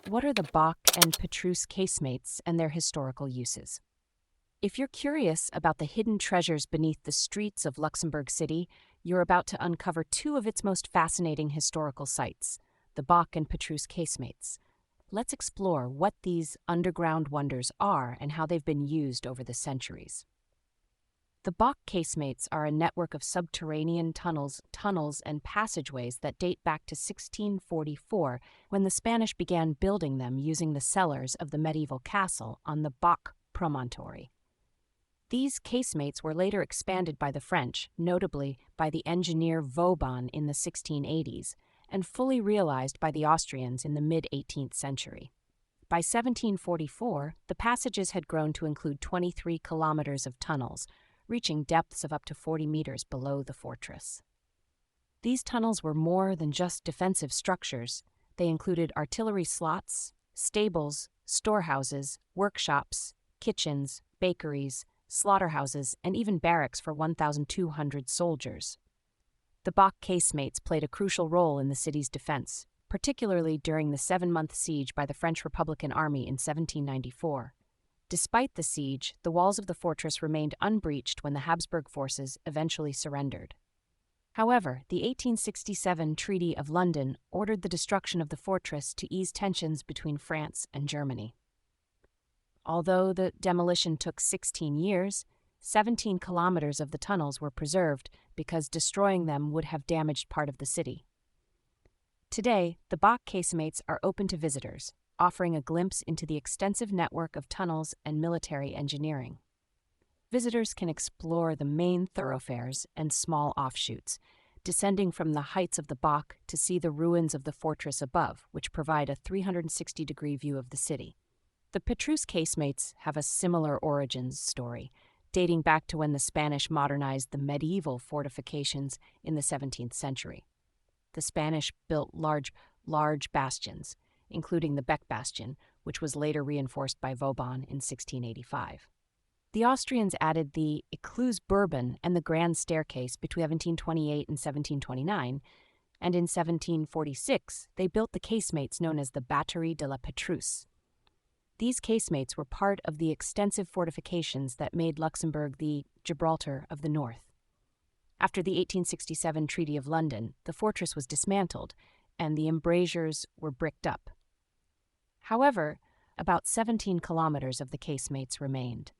What are the Bock and Pétrusse casemates and their historical uses? If you're curious about the hidden treasures beneath the streets of Luxembourg City, you're about to uncover two of its most fascinating historical sites, the Bock and Pétrusse casemates. Let's explore what these underground wonders are and how they've been used over the centuries. The Bock casemates are a network of subterranean tunnels, and passageways that date back to 1644, when the Spanish began building them using the cellars of the medieval castle on the Bock promontory. These casemates were later expanded by the French, notably by the engineer Vauban in the 1680s, and fully realized by the Austrians in the mid-18th century. By 1744, the passages had grown to include 23 kilometers of tunnels, reaching depths of up to 40 meters below the fortress. These tunnels were more than just defensive structures. They included artillery slots, stables, storehouses, workshops, kitchens, bakeries, slaughterhouses, and even barracks for 1,200 soldiers. The Bock casemates played a crucial role in the city's defense, particularly during the 7-month siege by the French Republican Army in 1794. Despite the siege, the walls of the fortress remained unbreached when the Habsburg forces eventually surrendered. However, the 1867 Treaty of London ordered the destruction of the fortress to ease tensions between France and Germany. Although the demolition took 16 years, 17 kilometers of the tunnels were preserved because destroying them would have damaged part of the city. Today, the Bock casemates are open to visitors, offering a glimpse into the extensive network of tunnels and military engineering. Visitors can explore the main thoroughfares and small offshoots, descending from the heights of the Bock to see the ruins of the fortress above, which provide a 360-degree view of the city. The Petrusse casemates have a similar origins story, dating back to when the Spanish modernized the medieval fortifications in the 17th century. The Spanish built large bastions, including the Beck Bastion, which was later reinforced by Vauban in 1685. The Austrians added the Écluse Bourbon and the Grand Staircase between 1728 and 1729, and in 1746 they built the casemates known as the Batterie de la Petrusse. These casemates were part of the extensive fortifications that made Luxembourg the Gibraltar of the North. After the 1867 Treaty of London, the fortress was dismantled, and the embrasures were bricked up. However, about 17 kilometers of the casemates remained.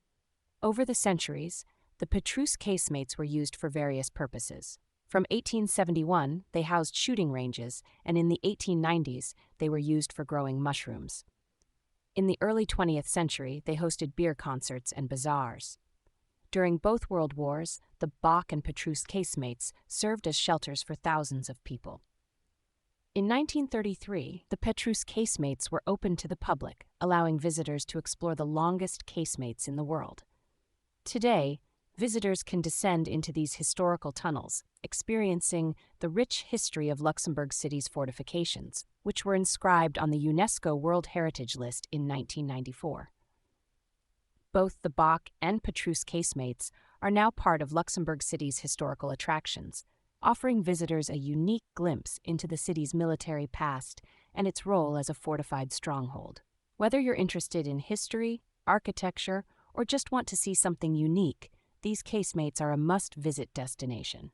Over the centuries, the Petrusse casemates were used for various purposes. From 1871, they housed shooting ranges, and in the 1890s, they were used for growing mushrooms. In the early 20th century, they hosted beer concerts and bazaars. During both World Wars, the Bock and Pétrusse casemates served as shelters for thousands of people. In 1933, the Petrusse casemates were open to the public, allowing visitors to explore the longest casemates in the world. Today, visitors can descend into these historical tunnels, experiencing the rich history of Luxembourg City's fortifications, which were inscribed on the UNESCO World Heritage List in 1994. Both the Bock and Pétrusse casemates are now part of Luxembourg City's historical attractions, offering visitors a unique glimpse into the city's military past and its role as a fortified stronghold. Whether you're interested in history, architecture, or just want to see something unique, these casemates are a must-visit destination.